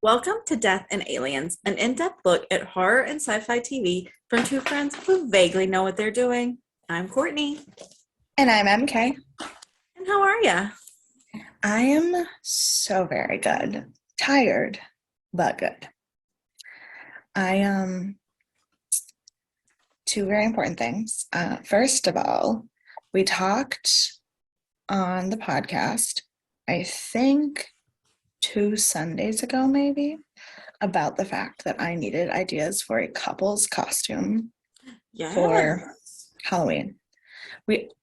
Welcome to Death and Aliens, an in-depth look at horror and sci-fi TV from two friends who vaguely know what they're doing. I'm Courtney. And I'm MK. And how are ya? I am so very good. Tired, but good. I two very important things. First of all, we talked on the podcast, I think 2 Sundays ago, maybe, about the fact that I needed ideas for a couple's costume for Halloween.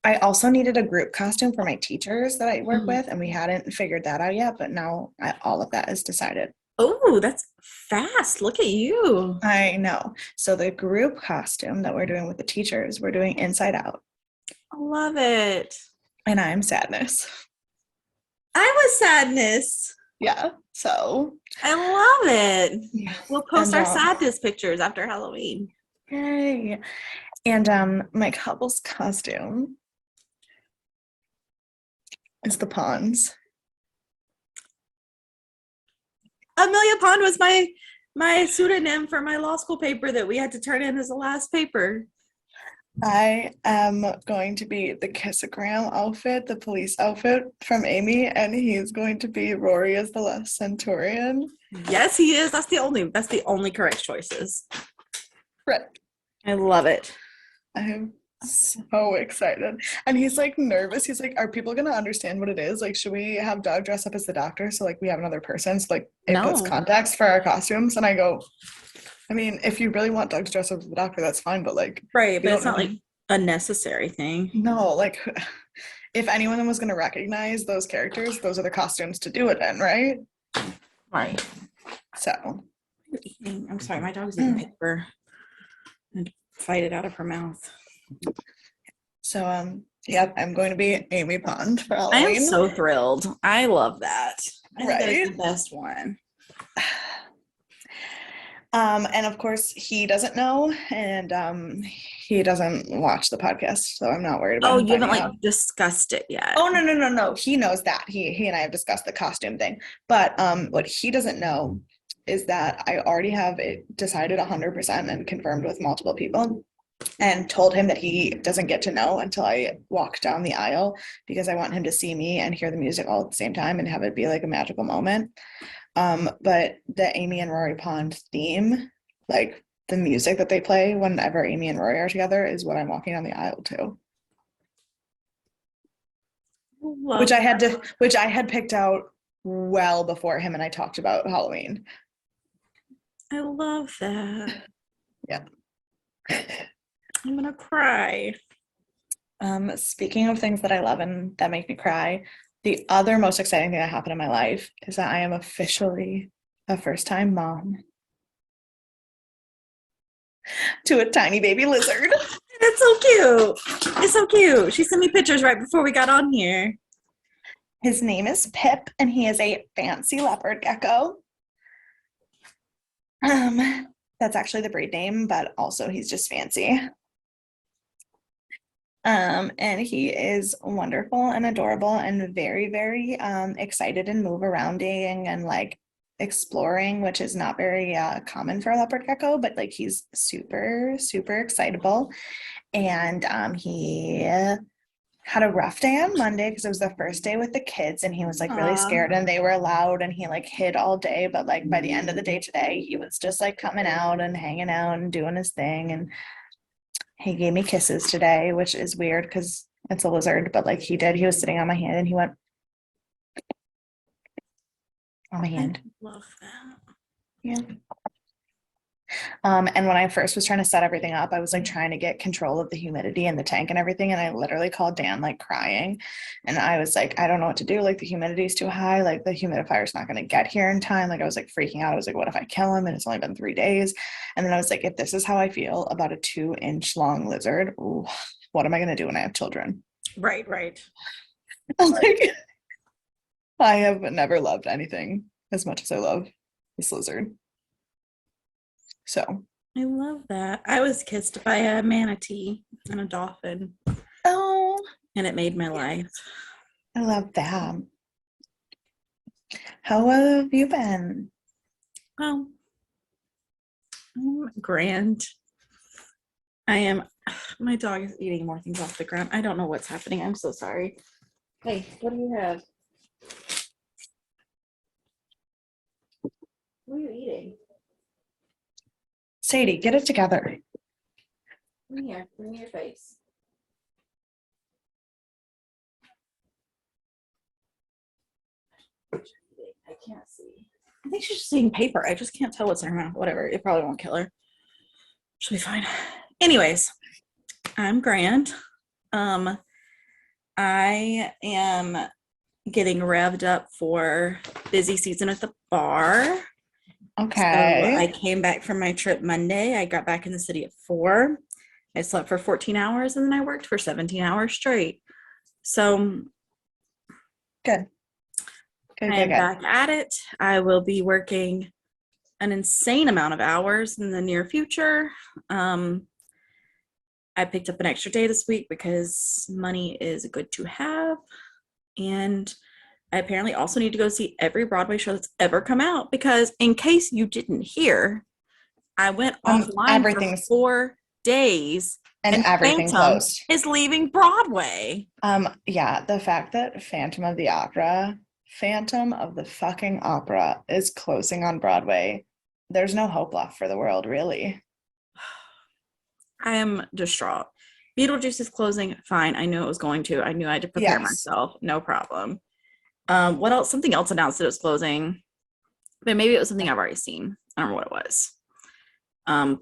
I also needed a group costume for my teachers that I work with, and we hadn't figured that out yet, but now all of that is decided. Oh, that's fast. Look at you. I know. So the group costume that we're doing with the teachers, we're doing Inside Out. I love it. And I'm Sadness. I was Sadness. Yeah. So I love it. Yeah. We'll post our Sadness pictures after Halloween. Yay. And my couple's costume is the Pawns. Amelia Pond was my pseudonym for my law school paper that we had to turn in as the last paper. I am going to be the kissogram outfit, the police outfit from Amy, and he's going to be Rory as the last centurion. Yes, he is. That's the only correct choices. Right. I love it. I'm so excited. And he's like nervous. He's like, are people gonna understand what it is? Like, should we have Doug dress up as the doctor so like we have another person? So like it puts context for our costumes. And I go, I mean, if you really want Doug to dress up as the doctor, that's fine, but like right, but it's not like a necessary thing. No, like if anyone was gonna recognize those characters, those are the costumes to do it in, right? Right. So I'm sorry, my dog's eating paper and fight it out of her mouth. So yeah, I'm going to be Amy Pond for Halloween. I am so thrilled. I love that. I think that is the best one. And of course he doesn't know, and he doesn't watch the podcast, so I'm not worried about Oh, you haven't like discussed it yet. Oh no. He knows that. He and I have discussed the costume thing. But what he doesn't know is that I already have it decided 100% and confirmed with multiple people, and told him that he doesn't get to know until I walk down the aisle, because I want him to see me and hear the music all at the same time and have it be like a magical moment. But the Amy and Rory Pond theme, like the music that they play whenever Amy and Rory are together, is what I'm walking down the aisle to. Which I had picked out well before him and I talked about Halloween. I love that. Yeah. I'm gonna cry. Speaking of things that I love and that make me cry, the other most exciting thing that happened in my life is that I am officially a first-time mom to a tiny baby lizard. It's so cute. It's so cute. She sent me pictures right before we got on here. His name is Pip, and he is a fancy leopard gecko. That's actually the breed name, but also he's just fancy. And he is wonderful and adorable and very, very excited and move arounding and like exploring, which is not very common for a leopard gecko, but like he's super, super excitable. And he had a rough day on Monday because it was the first day with the kids, and he was like really scared, and they were loud, and he like hid all day, but like by the end of the day today, he was just like coming out and hanging out and doing his thing. And he gave me kisses today, which is weird because it's a lizard, but like he was sitting on my hand and he went on my hand. I love that. Yeah. And when I first was trying to set everything up, I was like trying to get control of the humidity in the tank and everything. And I literally called Dan like crying. And I was like, I don't know what to do. Like the humidity is too high. Like the humidifier is not going to get here in time. Like I was like freaking out. I was like, what if I kill him? And it's only been 3 days. And then I was like, if this is how I feel about a 2-inch long lizard, ooh, what am I going to do when I have children? Right. Like, I have never loved anything as much as I love this lizard. So I love that. I was kissed by a manatee and a dolphin. Oh, and it made my life. I love that. How have you been? Well, I'm grand. My dog is eating more things off the ground. I don't know what's happening. I'm so sorry. Hey, what do you have? What are you eating? Sadie, get it together. Come here. Bring me your face. I can't see. I think she's just eating paper. I just can't tell what's in her mouth. Whatever. It probably won't kill her. She'll be fine. Anyways, I'm grand. I am getting revved up for busy season at the bar. So Okay. I came back from my trip Monday. I got back in the city at 4. I slept for 14 hours and then I worked for 17 hours straight. So Good. Good, I good, am good. back at it. I will be working an insane amount of hours in the near future. I picked up an extra day this week because money is good to have. And I apparently also need to go see every Broadway show that's ever come out because, in case you didn't hear, I went offline for Everything's 4 days and and everything Phantom closed. is leaving Broadway. Yeah, the fact that Phantom of the fucking Opera is closing on Broadway, there's no hope left for the world, really. I am distraught. Beetlejuice is closing. Fine. I knew it was going to. I knew I had to prepare Yes. myself. No problem. What else? Something else announced that it was closing, but maybe it was something I've already seen. I don't remember what it was.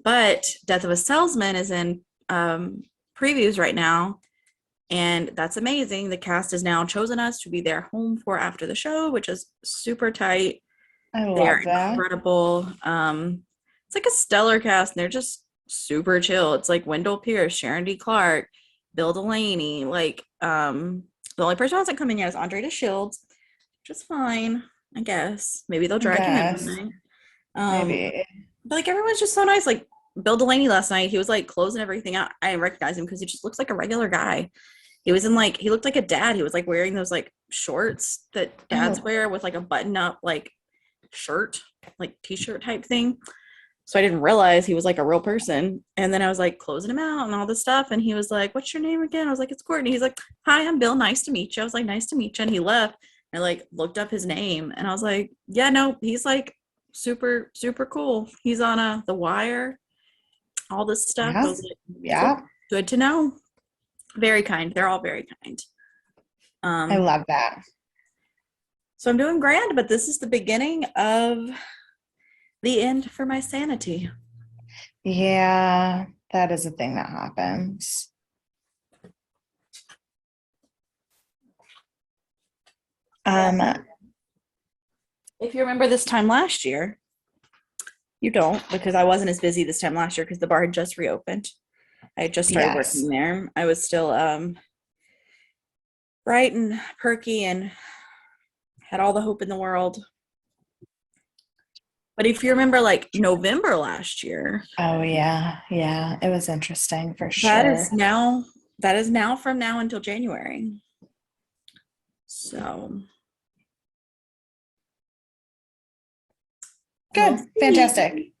But Death of a Salesman is in previews right now, and that's amazing. The cast has now chosen us to be their home for after the show, which is super tight. I They are love that. incredible. It's like a stellar cast, and they're just super chill. It's like Wendell Pierce, Sharon D. Clark, Bill Delaney. Like, the only person who hasn't come in yet is Andre Shields, which is fine, I guess. Maybe they'll drag him in Guess. one night. Maybe. But like everyone's just so nice. Like Bill Delaney last night, he was like closing everything out. I didn't recognize him because he just looks like a regular guy. He was in like he looked like a dad. He was like wearing those like shorts that dads wear with like a button up like shirt, like t-shirt type thing. So I didn't realize he was like a real person. And then I was like closing him out and all this stuff. And he was like, "What's your name again?" I was like, "It's Courtney." He's like, "Hi, I'm Bill. Nice to meet you." I was like, "Nice to meet you." And he left. I like looked up his name and I was like, "Yeah, no, he's like super, super cool. He's on The Wire, all this stuff." I Yeah. was like, Yeah. "Cool. Good to know." Very kind. They're all very kind. I love that. So I'm doing grand, but this is the beginning of the end for my sanity. Yeah, that is a thing that happens. If you remember this time last year, you don't because I wasn't as busy this time last year because the bar had just reopened. I had just started Yes. working there. I was still bright and perky and had all the hope in the world. But if you remember like November last year, Oh yeah, yeah. It was interesting for that sure. is now from now until January. So Good. we'll Fantastic.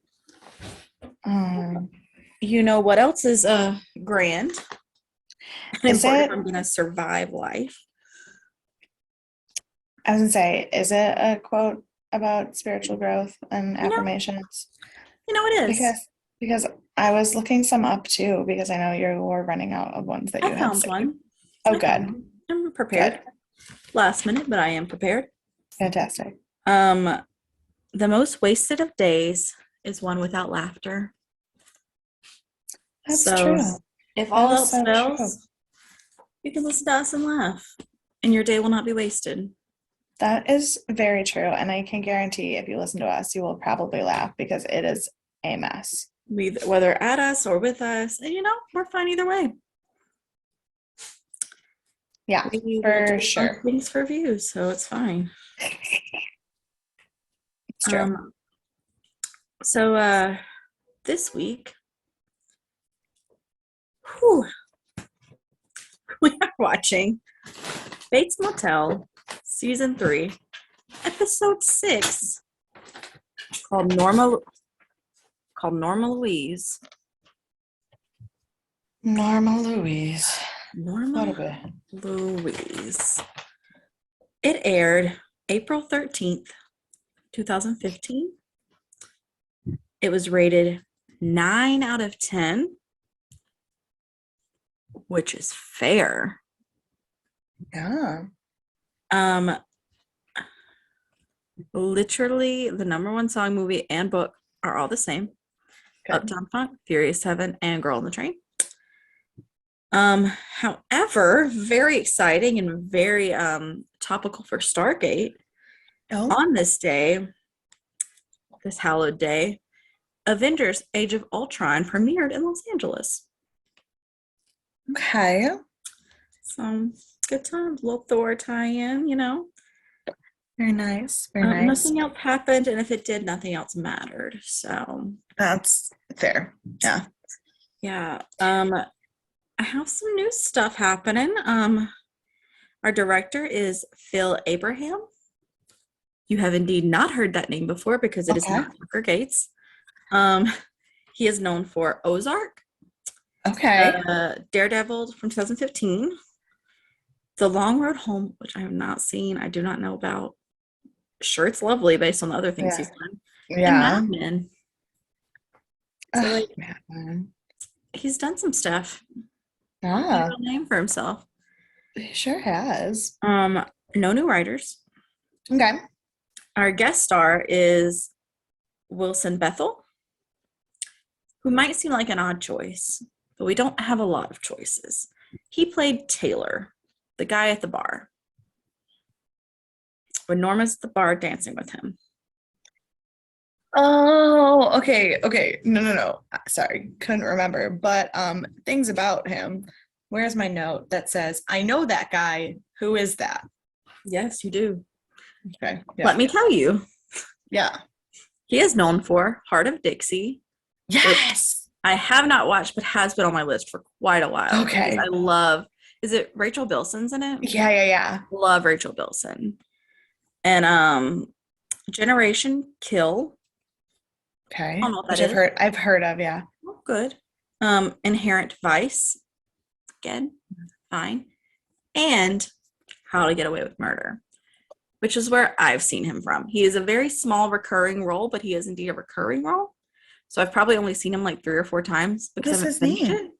You know what else is grand and Is important it, if I'm gonna survive life? I was gonna say, is it a quote about spiritual growth and You know, affirmations? it is. Because I was looking some up too, because I know you were running out of ones that I you had found saved. one. Oh, I found good. one. I'm prepared. Last minute, but I am prepared. Fantastic. The most wasted of days is one without laughter. That's So true. if That all is else so true. fails, you can listen to us and laugh, and your day will not be wasted. That is very true. And I can guarantee if you listen to us, you will probably laugh because it is a mess. Whether at us or with us, and we're fine either way. Yeah, We will for do sure. things for views, so it's fine. It's true. So this week, we are watching Bates Motel season 3, episode 6, called Norma Louise. Norma Louise. What a Norma bit. Louise. It aired April 13th, 2015. It was rated 9 out of 10, which is fair. Yeah. Literally the number one song, movie, and book are all the same. Good. Uptown Funk, Furious 7, and Girl on the Train. However, very exciting and very topical for Stargate. Oh. On this day, this hallowed day, Avengers Age of Ultron premiered in Los Angeles. Okay. So good times, little Thor tie-in, you know. Very nice. Very nice. Nothing else happened, and if it did, nothing else mattered. So that's fair. Yeah. Yeah. I have some new stuff happening. Our director is Phil Abraham. You have indeed not heard that name before because it is not Tucker Gates. He is known for Ozark. Okay. Daredevil from 2015. The Long Road Home, which I have not seen. I do not know about. Sure, it's lovely based on the other things he's done. Yeah. And Mad Men. So like, Mad Men. He's done some stuff. Ah. Made a name for himself. He sure has. No new writers. Okay. Our guest star is Wilson Bethel, who might seem like an odd choice, but we don't have a lot of choices. He played Taylor, the guy at the bar, when Norma's at the bar dancing with him. Oh, okay. No. Sorry, couldn't remember. But things about him. Where's my note that says, I know that guy. Who is that? Yes, you do. Okay. Yeah. Let me tell you. Yeah. He is known for Heart of Dixie. Yes. I have not watched, but has been on my list for quite a while. Okay. I love, is it Rachel Bilson's in it? Yeah. Love Rachel Bilson. And Generation Kill. Okay. I don't know what that Which is. I've heard of, yeah. Oh, good. Inherent Vice. Again, fine. And How to Get Away with Murder, which is where I've seen him from. He is a very small recurring role, but he is indeed a recurring role. So I've probably only seen him like 3 or 4 times because I haven't finished it.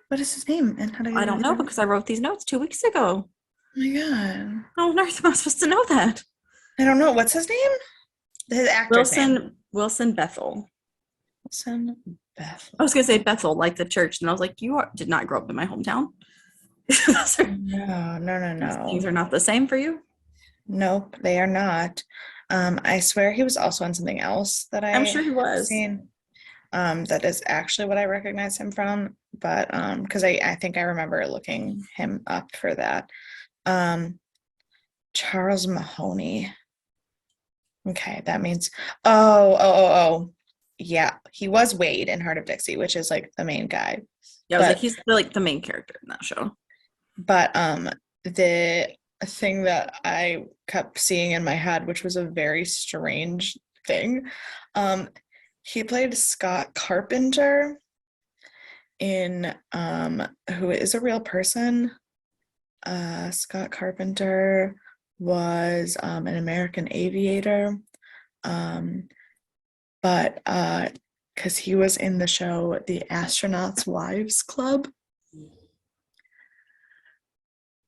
What is his name? And I don't know because I wrote these notes 2 weeks ago. Oh my god. How on earth am I supposed to know that? I don't know. What's his name? His actor's name. Wilson Bethel. Wilson Bethel. I was going to say Bethel, like the church. And I was like, did not grow up in my hometown. No. Things are not the same for you? Nope, they are not. I swear he was also on something else that I'm sure he was. Seen. That is actually what I recognize him from, but because I think I remember looking him up for that. Charles Mahoney. Okay, that means oh. Yeah, he was Wade in Heart of Dixie, which is like the main guy. Yeah, I was like, he's like the main character in that show. But the thing that I kept seeing in my head, which was a very strange thing, he played Scott Carpenter in who is a real person. Scott Carpenter was an American aviator, but because he was in the show The Astronauts Wives Club,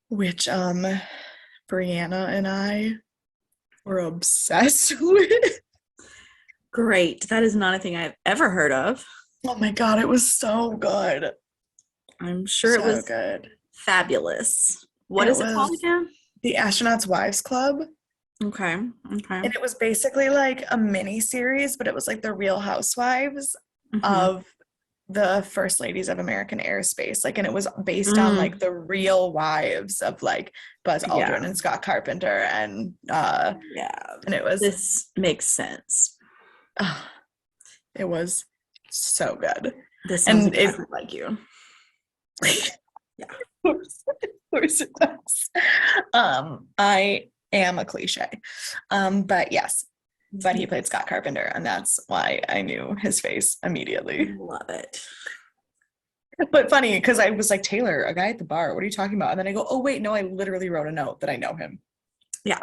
which Brianna and I were obsessed with. Great. That is not a thing I've ever heard of. Oh my god, it was so good. I'm sure it was good. Fabulous. What is it called again? The Astronauts Wives Club. Okay. And it was basically like a mini series, but it was like the Real Housewives of the first ladies of American airspace. Like, and it was based on like the real wives of like Buzz Aldrin and Scott Carpenter, and and it was. This makes sense. It was so good. This sounds exactly like you. Yeah. Of course it does. I am a cliche. But yes, but he played Scott Carpenter, and that's why I knew his face immediately. Love it. But funny, because I was like, Taylor, a guy at the bar, what are you talking about? And then I go, oh, wait, no, I literally wrote a note that I know him. Yeah.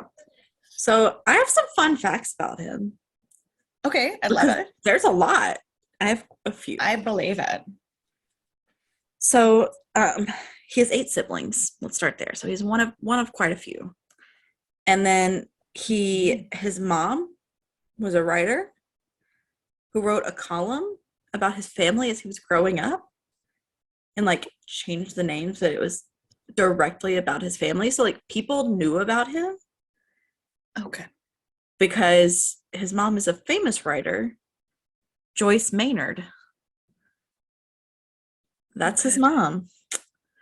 So I have some fun facts about him. Okay, I love it. There's a lot. I have a few. I believe it. So he has 8 siblings. Let's start there. So he's one of quite a few. And then his mom was a writer who wrote a column about his family as he was growing up and like changed the names that it was directly about his family. So like people knew about him. Okay. Because his mom is a famous writer, Joyce Maynard. That's his mom.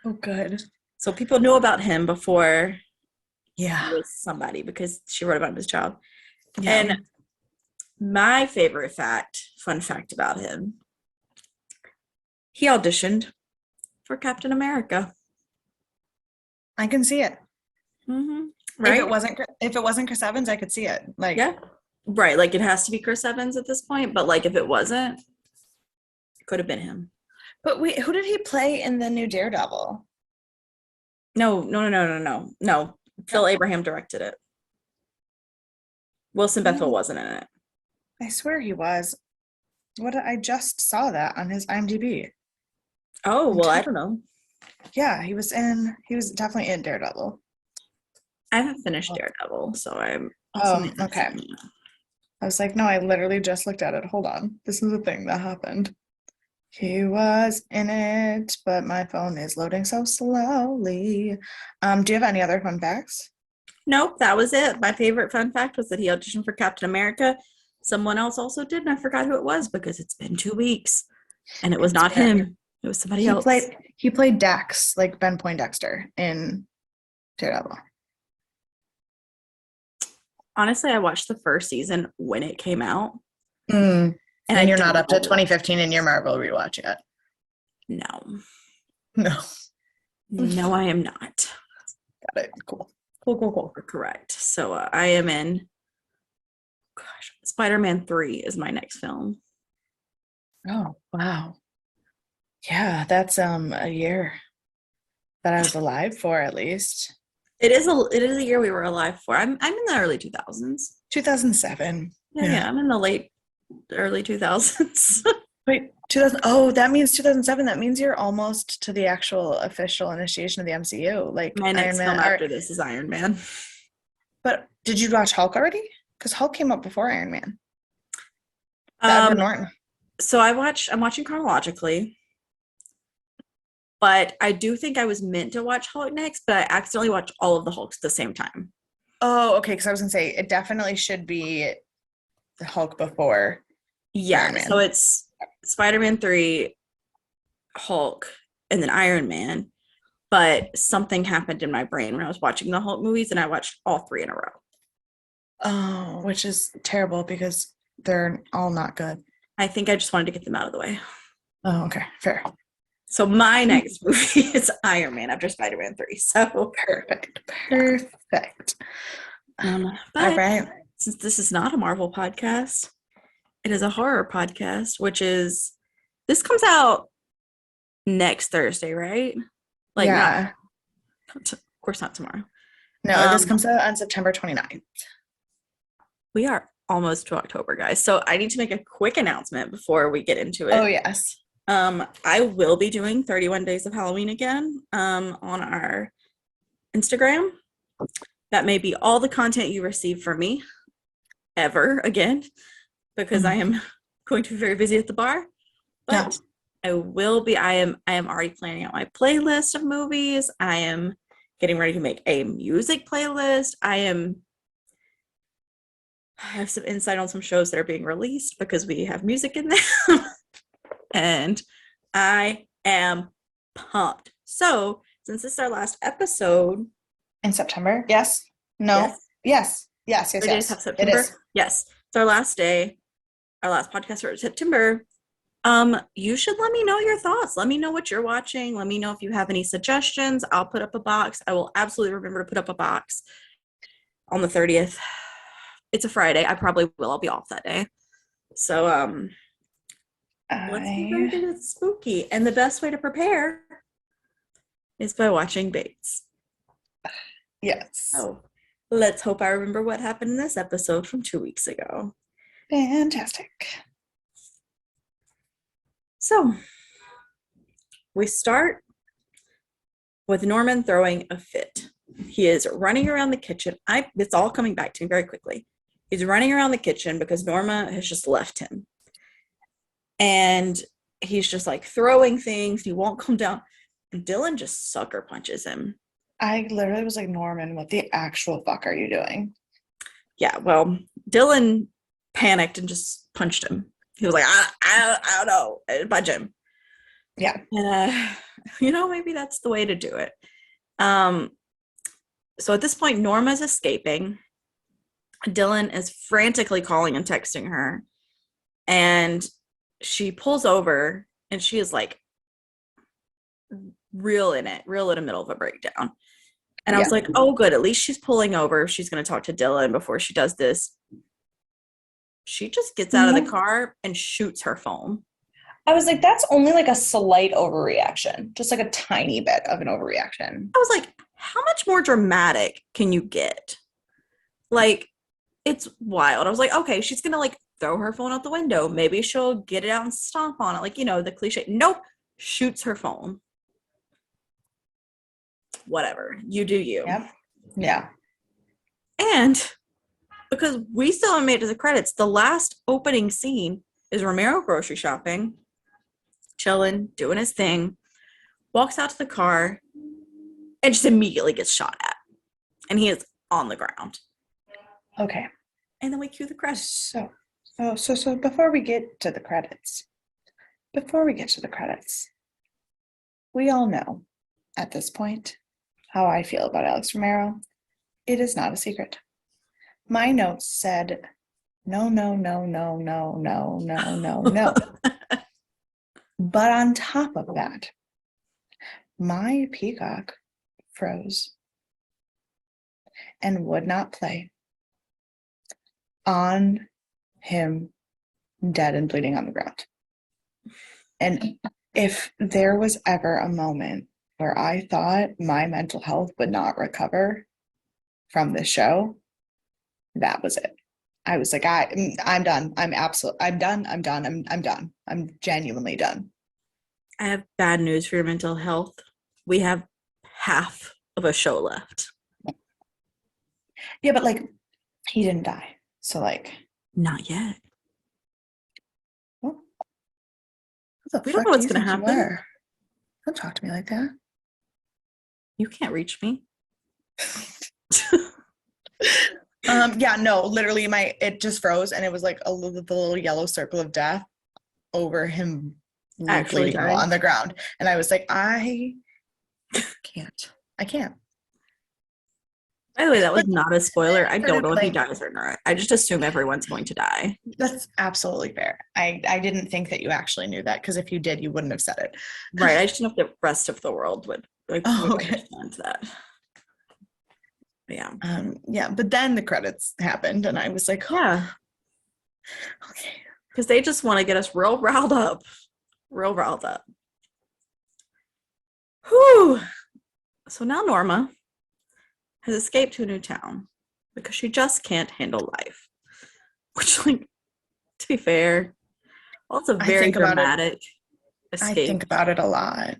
Oh, good. So people knew about him before he was somebody because she wrote about him as a child. Yeah. And my favorite fun fact about him, he auditioned for Captain America. I can see it. Mm-hmm. Right? If it wasn't Chris Evans, I could see it. Like, yeah, right. Like it has to be Chris Evans at this point, but like if it wasn't, it could have been him. But wait, who did he play in the new Daredevil? No. Phil Abraham directed it. Wilson Bethel wasn't in it. I swear he was. I just saw that on his IMDb. Oh, well, I don't know. Yeah, he was definitely in Daredevil. I haven't finished Daredevil, so I'm okay. I was like, no, I literally just looked at it. Hold on. This is a thing that happened. He was in it, but my phone is loading so slowly. Do you have any other fun facts? Nope, that was it. My favorite fun fact was that he auditioned for Captain America. Someone else also did, and I forgot who it was because it's been 2 weeks. And it was not him. It was somebody else. He played Dax, like Ben Poindexter in Daredevil. Honestly, I watched the first season when it came out. And you're not up to 2015 in your Marvel rewatch yet? No. No, I am not. Got it. Cool. Correct. So I am in, Spider-Man 3 is my next film. Oh, wow. Yeah, that's a year that I was alive for, at least. It is a year we were alive for. I'm in the early 2000s. 2007. Yeah, I'm in the early 2000s. Wait, 2000. Oh, that means 2007. That means you're almost to the actual official initiation of the MCU. Like my next film after this is Iron Man. But did you watch Hulk already? Because Hulk came up before Iron Man. Edward Norton. So I'm watching chronologically. But I do think I was meant to watch Hulk next, but I accidentally watched all of the Hulks at the same time. Oh, okay. Because I was going to say, it definitely should be the Hulk before Iron Man. So it's Spider-Man 3, Hulk, and then Iron Man. But something happened in my brain when I was watching the Hulk movies, and I watched all 3 in a row. Oh, which is terrible because they're all not good. I think I just wanted to get them out of the way. Oh, okay. Fair. So my next movie is Iron Man after Spider-Man 3. So perfect. All right. Since this is not a Marvel podcast, it is a horror podcast, this comes out next Thursday, right? Like, yeah. Of course not tomorrow. No, this comes out on September 29th. We are almost to October, guys. So I need to make a quick announcement before we get into it. Oh, yes. I will be doing 31 Days of Halloween again on our Instagram. That may be all the content you receive from me ever again, because I am going to be very busy at the bar. But I will be. I am already planning out my playlist of movies. I am getting ready to make a music playlist. I have some insight on some shows that are being released because we have music in them. And I am pumped. So, since this is our last episode in September, yes, no, yes. September. It is. Yes, it's our last day, our last podcast for September. You should let me know your thoughts. Let me know what you're watching. Let me know if you have any suggestions. I'll put up a box. I will absolutely remember to put up a box on the 30th. it's a Friday. I probably will. I'll be off that day. So let's get ready to I get spooky. And the best way to prepare is by watching Bates. yes. Oh, let's hope I remember what happened in this episode from 2 weeks ago. Fantastic. So we start with Norman throwing a fit. He is running around the kitchen. It's all coming back to me very quickly. He's running around the kitchen because Norma has just left him. And he's just like throwing things. He won't come down. And Dylan just sucker punches him. I literally was like, Norman, what the actual fuck are you doing? Yeah, well, Dylan panicked and just punched him. He was like, I don't know, and punch him. Yeah. And, maybe that's the way to do it. So at this point, Norma's escaping. Dylan is frantically calling and texting her. And she pulls over and she is like real in the middle of a breakdown. And I was like, oh, good. At least she's pulling over. She's going to talk to Dylan before she does this. She just gets out of the car and shoots her phone. I was like, that's only like a slight overreaction, just like a tiny bit of an overreaction. I was like, how much more dramatic can you get? Like, it's wild. I was like, okay, she's going to like throw her phone out the window. Maybe she'll get it out and stomp on it. Like, the cliche. Nope. Shoots her phone. Whatever. You do you. Yep. Yeah. And because we still haven't made it to the credits, the last opening scene is Romero grocery shopping, chilling, doing his thing, walks out to the car, and just immediately gets shot at. And he is on the ground. Okay. And then we cue the credits. So before we get to the credits, we all know at this point how I feel about Alex Romero. It is not a secret. My notes said, no, no, no, no, no, no, no, no, no. But on top of that, my Peacock froze and would not play on him dead and bleeding on the ground. And if there was ever a moment where I thought my mental health would not recover from this show, that was it. I was like, I'm done. I'm done. I'm done. I'm genuinely done. I have bad news for your mental health. We have half of a show left. Yeah, but like, he didn't die. So like, not yet. Well, we don't know what's going to happen. Don't talk to me like that. You can't reach me. Yeah, no, literally it just froze and it was like the little yellow circle of death over him actually dying on the ground. And I was like, I can't. By the way, that was not a spoiler. I don't know if he dies or not. I just assume everyone's going to die. That's absolutely fair. I didn't think that you actually knew that, because if you did, you wouldn't have said it. Right. I just know if the rest of the world would okay. understand that. Yeah. Yeah, but then the credits happened and I was like, oh, yeah. Okay. Because they just want to get us real riled up. Whew. So now Norma has escaped to a new town because she just can't handle life. Which, like, to be fair, also very dramatic escape. I think about it a lot.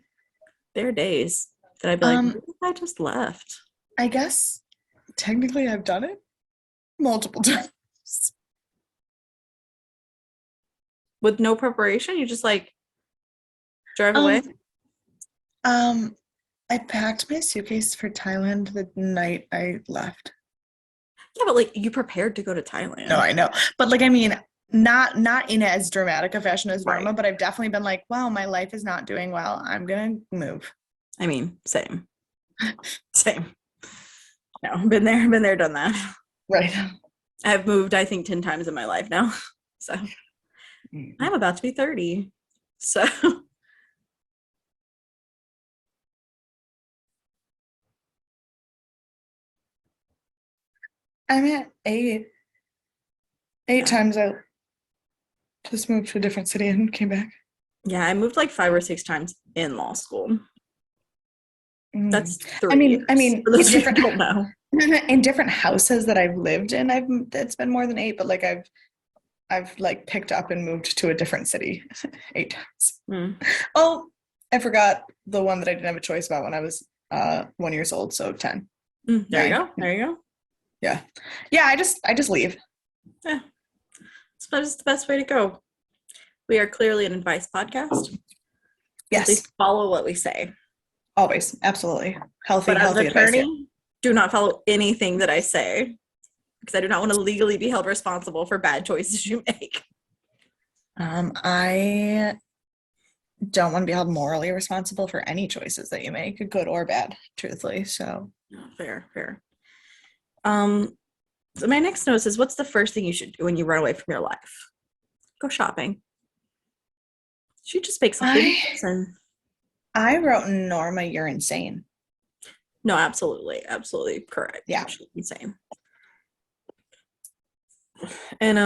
There are days that I'd be like, I just left. I guess technically I've done it multiple times. With no preparation? You just like drive away? I packed my suitcase for Thailand the night I left. Yeah, but like, you prepared to go to Thailand. No, I know. But like, I mean, not in as dramatic a fashion as Norma, but I've definitely been like, wow, my life is not doing well. I'm gonna move. I mean, same. No, been there, done that. Right. I've moved, I think, 10 times in my life now. So I'm about to be 30. So I'm at 8. 8 times I just moved to a different city and came back. Yeah, I moved like 5 or 6 times in law school. That's 3 I mean, years. For those who don't know. in different houses that I've lived in, it's been more than 8, but like I've like picked up and moved to a different city 8 times. Oh, I forgot the one that I didn't have a choice about when I was 1 years old, so 10. There you go. There you go. Yeah. Yeah, I just leave. Yeah. It's the best way to go. We are clearly an advice podcast. Yes. At least follow what we say. Always. Absolutely. Healthy But as an advice. attorney, do not follow anything that I say because I do not want to legally be held responsible for bad choices you make. I don't want to be held morally responsible for any choices that you make, good or bad, truthfully. So fair. So my next note is, what's the first thing you should do when you run away from your life? Go shopping. She just makes something. I wrote, Norma, you're insane. No, absolutely correct. Yeah, she's insane. And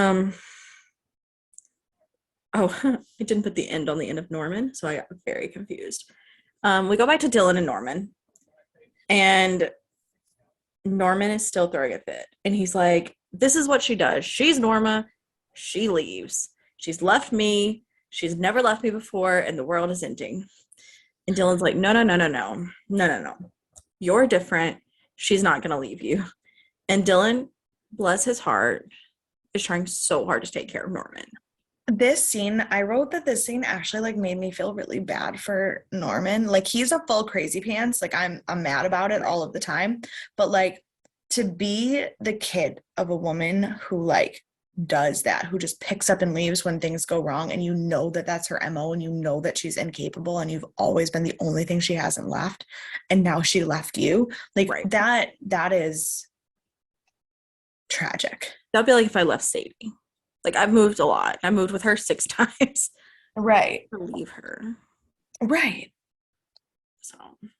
I didn't put the end on the end of Norman, so I got very confused. We go back to Dylan and Norman, and Norman is still throwing a fit, and he's like, this is what she does. She's Norma. She leaves. She's left me. She's never left me before, and the world is ending. And Dylan's like, no. You're different. She's not going to leave you. And Dylan, bless his heart, is trying so hard to take care of Norman. This scene, I wrote that this scene actually like made me feel really bad for Norman. Like, he's a full crazy pants. Like, I'm mad about it all of the time. But like, to be the kid of a woman who like does that, who just picks up and leaves when things go wrong, and you know that that's her MO, and you know that she's incapable, and you've always been the only thing she hasn't left, and now she left you. Like, right. that is tragic. That'd be like if I left Sadie. Like, I've moved a lot. I moved with her 6 times. Right. To leave her. Right. So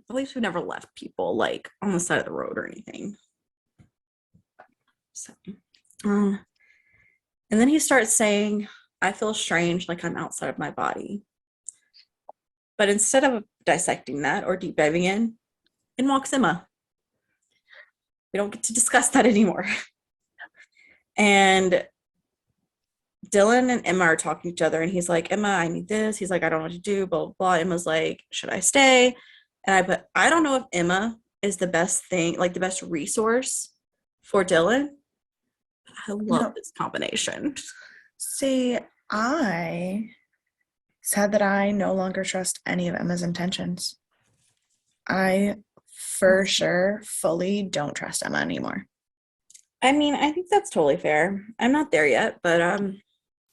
at least we've never left people like on the side of the road or anything. So and then he starts saying, I feel strange, like I'm outside of my body. But instead of dissecting that or deep diving in walks Emma. We don't get to discuss that anymore. And Dylan and Emma are talking to each other, and he's like, Emma, I need this. He's like, I don't know what to do, blah, blah, blah. Emma's like, should I stay? And I don't know if Emma is the best thing, like the best resource for Dylan. I love this combination. See, I said that I no longer trust any of Emma's intentions. I for sure fully don't trust Emma anymore. I mean, I think that's totally fair. I'm not there yet, but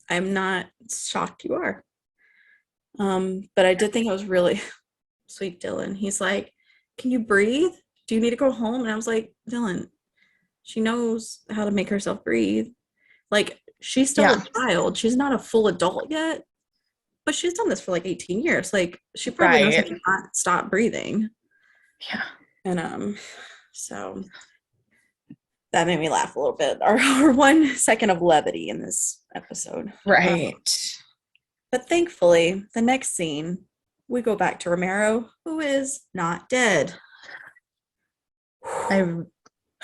I'm not shocked you are. But I did think it was really sweet, Dylan. He's like, can you breathe? Do you need to go home? And I was like, Dylan, she knows how to make herself breathe. Like, she's still a child. She's not a full adult yet, but she's done this for like 18 years. Like, she probably knows how to not stop breathing. Yeah. And so that made me laugh a little bit. Our 1 second of levity in this episode. Right. But thankfully, the next scene, we go back to Romero, who is not dead.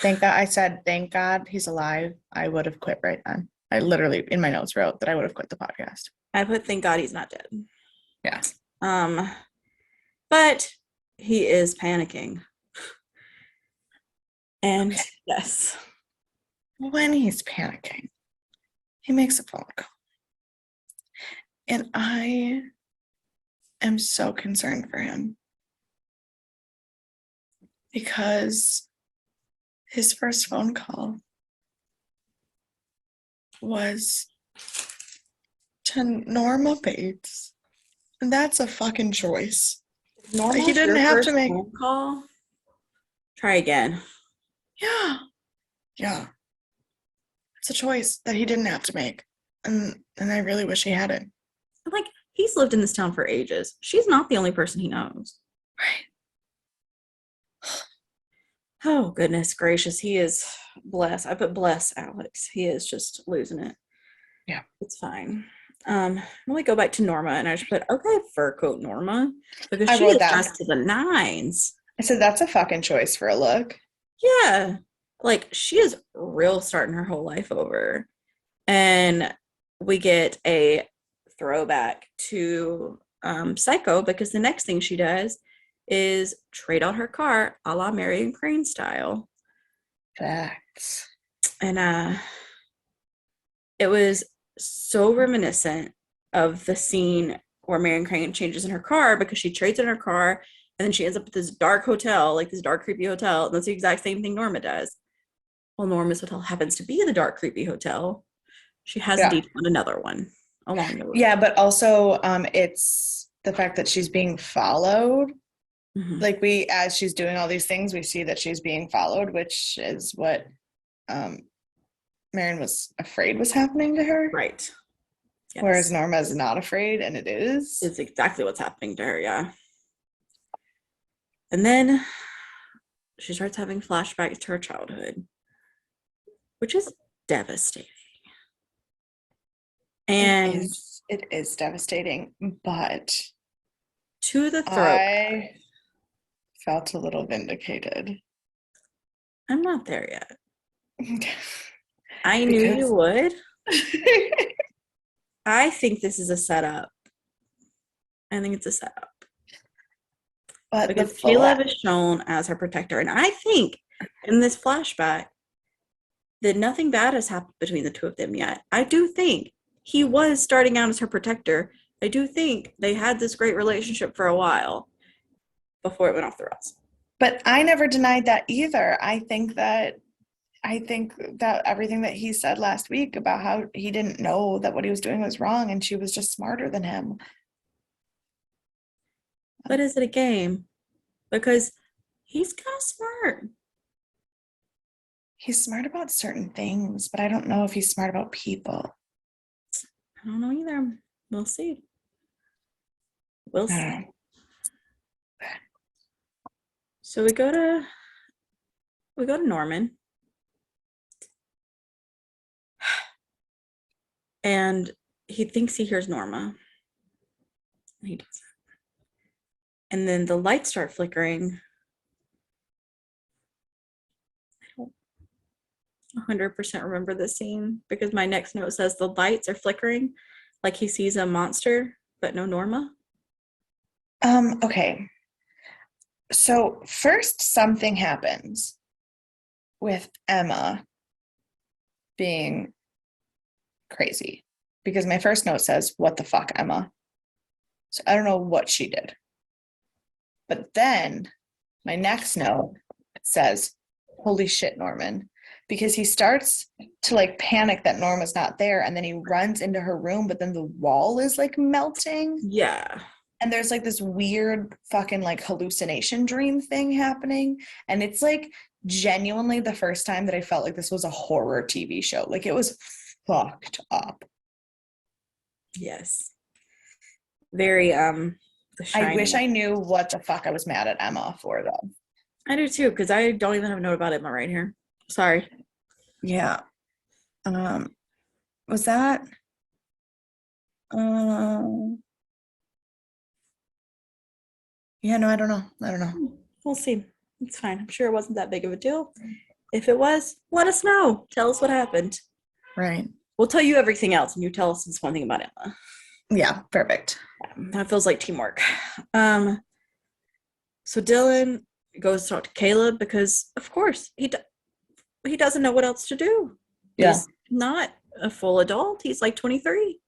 Thank God he's alive. I would have quit right then. I literally, in my notes, wrote that I would have quit the podcast. I put, thank God he's not dead. Yeah. But he is panicking. And yes. When he's panicking, he makes a phone call. And I am so concerned for him. Because his first phone call was to Norma Bates. And that's a fucking choice. Normal, he didn't have to make a phone call. Try again. Yeah. It's a choice that he didn't have to make. And I really wish he hadn't. Like, he's lived in this town for ages. She's not the only person he knows. Right. Oh, goodness gracious. He is blessed. I put bless Alex. He is just losing it. Yeah. It's fine. Let me go back to Norma, and I just put, okay, fur coat Norma, because I she wrote is that. dressed to the nines. I said, that's a fucking choice for a look. Yeah. Like she is real starting her whole life over. And we get a throwback to Psycho, because the next thing she does is trade out her car a la Marion Crane style. Facts. And it was so reminiscent of the scene where Marion Crane changes in her car, because she trades in her car and then she ends up at this dark hotel, like this dark, creepy hotel. And that's the exact same thing Norma does. Well, Norma's hotel happens to be the dark, creepy hotel. She has Yeah. indeed found another one along the way. Yeah, but also it's the fact that she's being followed. Mhm. Like as she's doing all these things, we see that she's being followed, which is what Marion was afraid was happening to her. Right. Yes. Whereas Norma's not afraid, and it is. It's exactly what's happening to her, yeah. And then she starts having flashbacks to her childhood, which is devastating. And it is devastating, but to the throat. I felt a little vindicated. I'm not there yet. I knew you would. I think this is a setup. I think it's a setup. But because Caleb is shown as her protector. And I think in this flashback that nothing bad has happened between the two of them yet. I do think he was starting out as her protector. I do think they had this great relationship for a while before it went off the rails. But I never denied that either. I think that everything that he said last week about how he didn't know that what he was doing was wrong and she was just smarter than him. But is it a game? Because he's kind of smart. He's smart about certain things, but I don't know if he's smart about people. I don't know either. We'll see. We'll see. So we go to Norman. And he thinks he hears Norma. He doesn't. And then the lights start flickering. I don't 100% remember the scene, because my next note says the lights are flickering, like he sees a monster, but no Norma. Okay. So first something happens with Emma being crazy, because my first note says, what the fuck, Emma? So I don't know what she did. But then my next note says, holy shit, Norman, because he starts to like panic that Norma's not there, and then he runs into her room, but then the wall is like melting. Yeah. And there's like this weird fucking like hallucination dream thing happening. And it's like genuinely the first time that I felt like this was a horror TV show. Like it was fucked up. Yes. Very I wish I knew what the fuck I was mad at Emma for though. I do too, because I don't even have a note about Emma right here. Sorry. Yeah. Was that yeah, no, I don't know. We'll see. It's fine. I'm sure it wasn't that big of a deal. If it was, let us know. Tell us what happened. Right. We'll tell you everything else, and you tell us this one thing about Emma. Yeah, perfect. That feels like teamwork. So Dylan goes to talk to Caleb because, of course, he doesn't know what else to do. Yeah. He's not a full adult. He's like 23.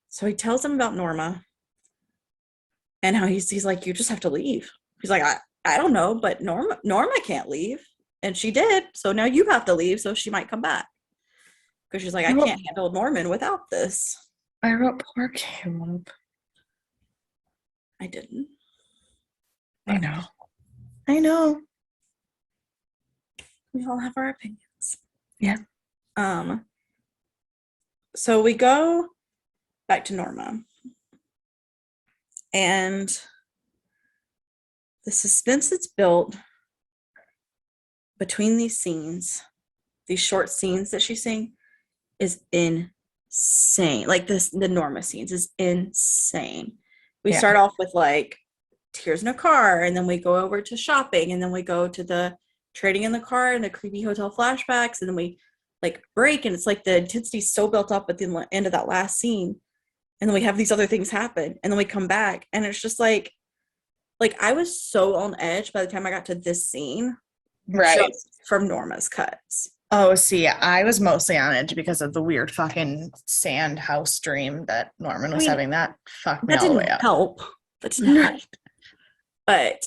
So he tells him about Norma and how he's like, you just have to leave. He's like, I don't know, but Norma can't leave. And she did. So now you have to leave, so she might come back. Because she's like, I can't handle Norman without this. I wrote poor Caleb. I didn't. I know. We all have our opinions. Yeah. So we go back to Norma. And the suspense that's built between these scenes, these short scenes that she's seeing, is insane. Like the Norma scenes is insane. We Yeah. start off with like tears in a car, and then we go over to shopping, and then we go to the trading in the car and the creepy hotel flashbacks, and then we like break, and it's like the intensity's so built up at the end of that last scene, and then we have these other things happen, and then we come back, and it's just like I was so on edge by the time I got to this scene, Right. just from Norma's cuts. Oh, see, I was mostly on edge because of the weird fucking sand house dream that Norman I was mean, having. That fucked me that all the way didn't up. help. That didn't help. But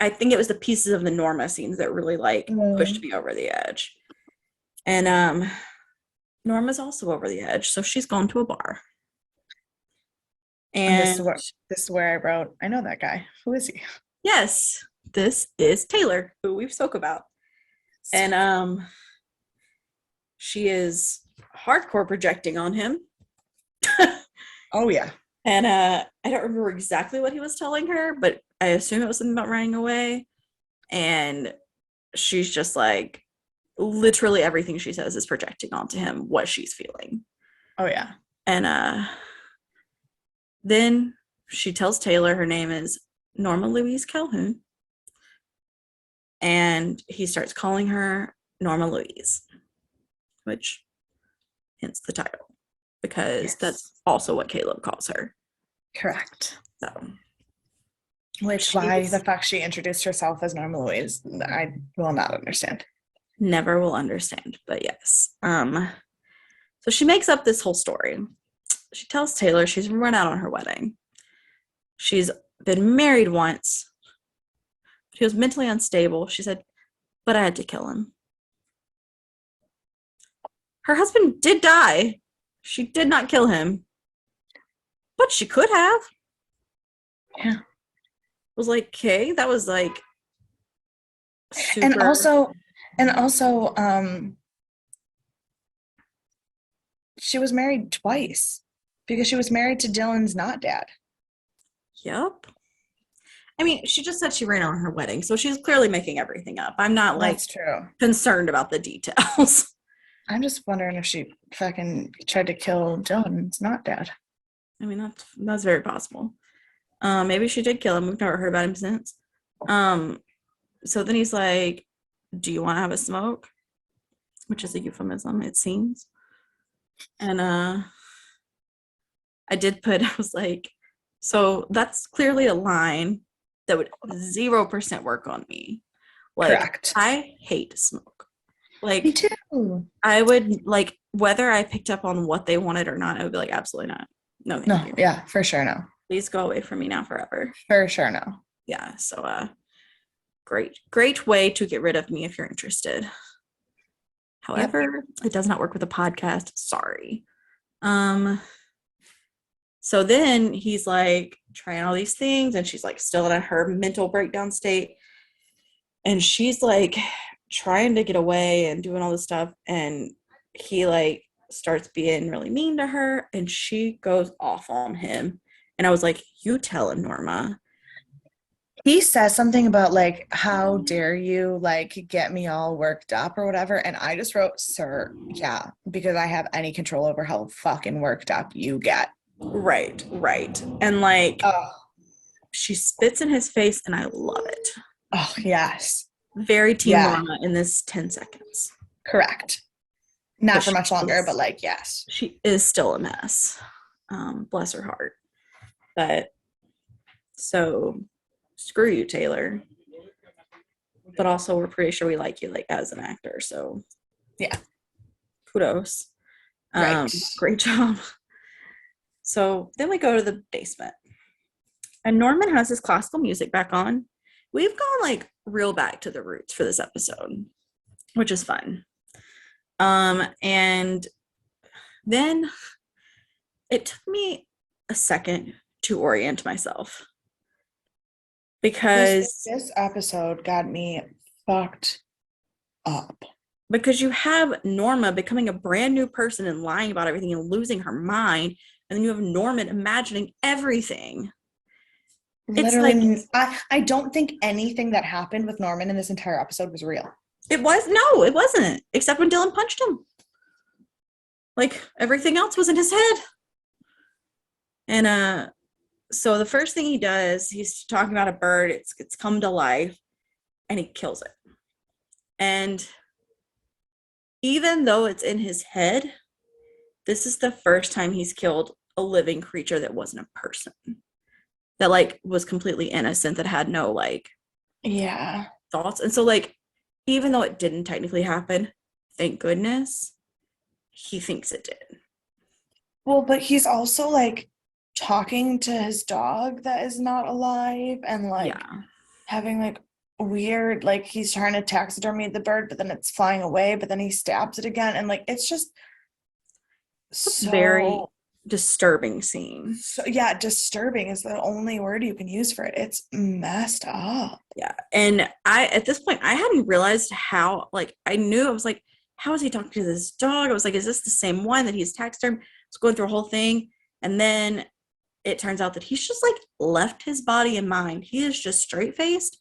I think it was the pieces of the Norma scenes that really like pushed me over the edge. And Norma's also over the edge, so she's gone to a bar. And And this is where I wrote, I know that guy. Who is he? yes, this is Taylor, who we've spoke about. And she is hardcore projecting on him. Oh yeah. And I don't remember exactly what he was telling her, but I assume it was something about running away. And she's just like, literally everything she says is projecting onto him what she's feeling. Oh yeah. And then she tells Taylor her name is Norma Louise Calhoun. And he starts calling her Norma Louise, which hence the title, because that's also what Caleb calls her. Correct. So, which why the fuck she introduced herself as Norma Louise, I will not understand. Never will understand, but yes. So she makes up this whole story. She tells Taylor she's run out on her wedding. She's been married once. He was mentally unstable. She said, but I had to kill him. Her husband did die. She did not kill him, but she could have. Yeah. I was like, okay, that was like super. And also, she was married twice because she was married to Dylan's not dad. Yep. I mean, she just said she ran on her wedding, so she's clearly making everything up. I'm not like That's true. concerned about the details. I'm just wondering if she fucking tried to kill Dylan's not dad. I mean, that's very possible. Maybe she did kill him. We've never heard about him since. So then he's like, do you want to have a smoke? Which is a euphemism, it seems. And I was like, so that's clearly a line that would 0% work on me. Like, correct. I hate smoke. Like, me too. I would, like, whether I picked up on what they wanted or not, I would be like, absolutely not. No, thank you. Yeah, for sure, no. Please go away from me now forever. For sure, no. Yeah, so great way to get rid of me if you're interested. However, It does not work with a podcast. Sorry. So then he's like trying all these things, and she's like still in her mental breakdown state, and she's like trying to get away and doing all this stuff, and he like starts being really mean to her, and she goes off on him. And I was like, you tell him, Norma. He says something about like, how dare you like get me all worked up or whatever. And I just wrote, sir, yeah, because I have any control over how fucking worked up you get. Right. And like, she spits in his face, and I love it. Oh, yes. Very Team Norma in this 10 seconds. Correct. Not for much longer, but like, yes. She is still a mess. Bless her heart. But so screw you, Taylor. But also we're pretty sure we like you like as an actor. So yeah. Kudos. Right. Great job. So then we go to the basement. And Norman has his classical music back on. We've gone like real back to the roots for this episode, which is fun. And then it took me a second to orient myself, because this episode got me fucked up. Because you have Norma becoming a brand new person and lying about everything and losing her mind, and then you have Norman imagining everything. Literally, it's like, I don't think anything that happened with Norman in this entire episode was real. It wasn't, except when Dylan punched him. Like everything else was in his head. And so the first thing he does, he's talking about a bird, it's come to life, and he kills it. And even though it's in his head, this is the first time he's killed a living creature that wasn't a person. That like was completely innocent, that had no like Yeah. thoughts. And so like even though it didn't technically happen, thank goodness, he thinks it did. Well, but he's also like talking to his dog that is not alive and like Yeah. having like weird, like he's trying to taxidermy the bird, but then it's flying away, but then he stabs it again. And like it's just Very so, disturbing scene. so yeah, disturbing is the only word you can use for it. It's messed up. Yeah. And I at this point I hadn't realized how like I knew I was like, how is he talking to this dog? I was like, is this the same one that he's taxidermed? I was going through a whole thing. And then it turns out that he's just like left his body and mind. He is just straight faced.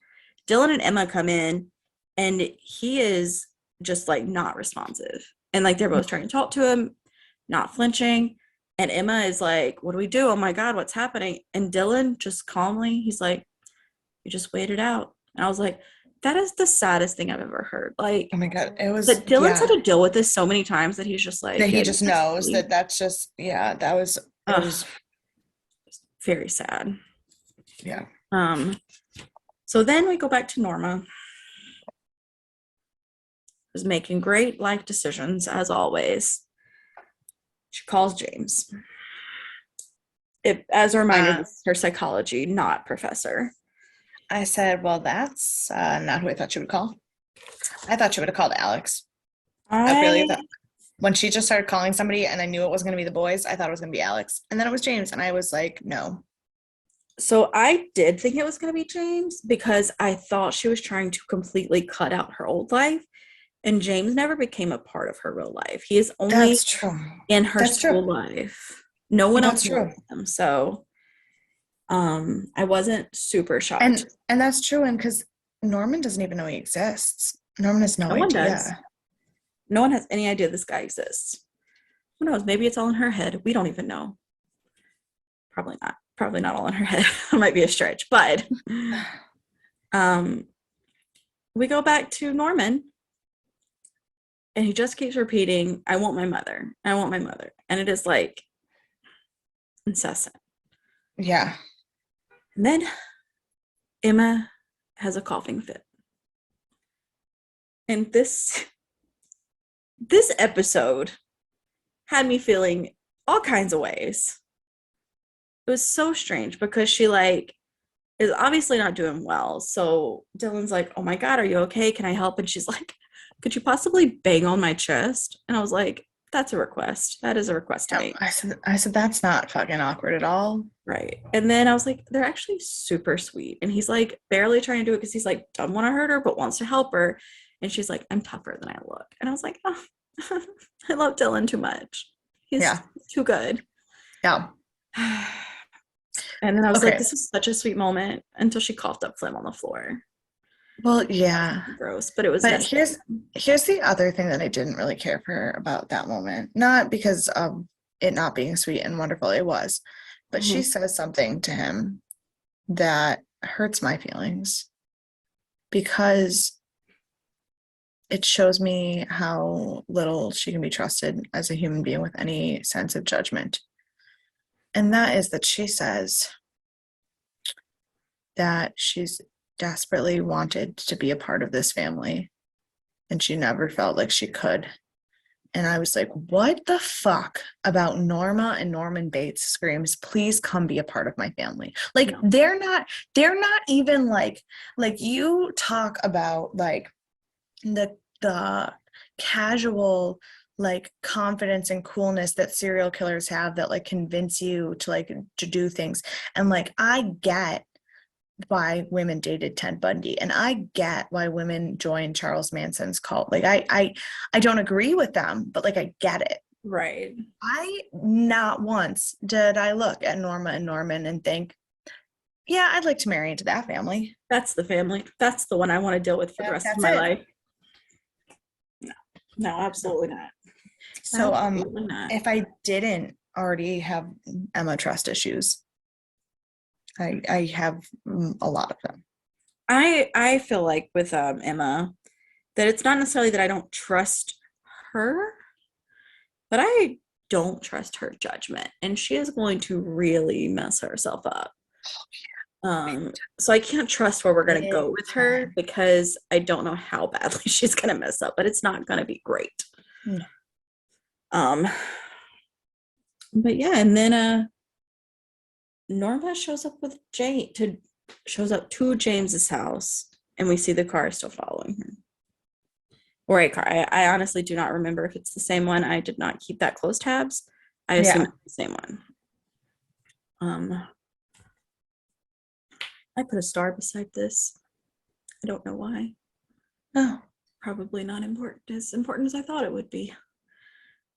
Dylan and Emma come in and he is just like not responsive. And like they're both trying to talk to him, not flinching. And Emma is like, what do we do? Oh my God, what's happening? And Dylan just calmly, he's like, you just wait it out. And I was like, that is the saddest thing I've ever heard. Like, Oh my God. It was, but Dylan's yeah, had to deal with this so many times that he's just like, that he yeah, just just knows sleep. that that's just, yeah, that was, it Ugh, was, very sad. yeah. So then we go back to Norma, who's making great life decisions as always. She calls James. As a reminder, this is her psychology, not professor. I said, well, that's not who I thought she would call. I thought she would have called Alex. I really thought when she just started calling somebody and I knew it wasn't going to be the boys, I thought it was going to be Alex. And then it was James. And I was like, no. So I did think it was going to be James because I thought she was trying to completely cut out her old life. And James never became a part of her real life. He is only That's true. in her That's school true. life. No one else That's true. knows him. So I wasn't super shocked. And that's true. And because Norman doesn't even know he exists. Norman has no No one does. idea. No one has any idea this guy exists. Who knows? Maybe it's all in her head. We don't even know. Probably not. Probably not all in her head. It might be a stretch. But we go back to Norman. And he just keeps repeating, I want my mother. I want my mother. And it is like incessant. Yeah. And then Emma has a coughing fit. And this episode had me feeling all kinds of ways. It was so strange because she like is obviously not doing well. So Dylan's like, oh my God, are you okay? Can I help? And she's like, could you possibly bang on my chest? And I was like, that's a request. That is a request to make. I said, that's not fucking awkward at all. Right. And then I was like, they're actually super sweet. And he's like barely trying to do it because he's like, doesn't want to hurt her, but wants to help her. And she's like, I'm tougher than I look. And I was like, oh, I love Dylan too much. He's too good. Yeah. And then I was like, this is such a sweet moment until she coughed up phlegm on the floor. Well, yeah. Gross, but it was. But here's the other thing that I didn't really care for about that moment. Not because of it not being sweet and wonderful, it was. But she says something to him that hurts my feelings because it shows me how little she can be trusted as a human being with any sense of judgment. And that is that she says that she's desperately wanted to be a part of this family and she never felt like she could. And I was like, what the fuck about Norma and Norman Bates screams, please come be a part of my family. Like, no. they're not even like you talk about like the casual like confidence and coolness that serial killers have that like convince you to like to do things. And like, I get why women dated Ted Bundy, and I get why women joined Charles Manson's cult. Like I don't agree with them, but like I get it. Right. I not once did I look at Norma and Norman and think, yeah, I'd like to marry into that family. That's the family. That's the one I want to deal with for the rest of my life. No, absolutely not. So Absolutely not. if I didn't already have Emma trust issues, I have a lot of them. I feel like with Emma that it's not necessarily that I don't trust her, but I don't trust her judgment, and she is going to really mess herself up. So I can't trust where we're gonna Big go with her time. because I don't know how badly she's gonna mess up, but it's not gonna be great. No. Um, but yeah, and then Norma shows up with Jane to shows up to James's house, and we see the car still following her. Or a car. I honestly do not remember if it's the same one. I did not keep that close tabs. I assume Yeah. it's the same one. I put a star beside this. I don't know why. Oh. Probably not important as I thought it would be.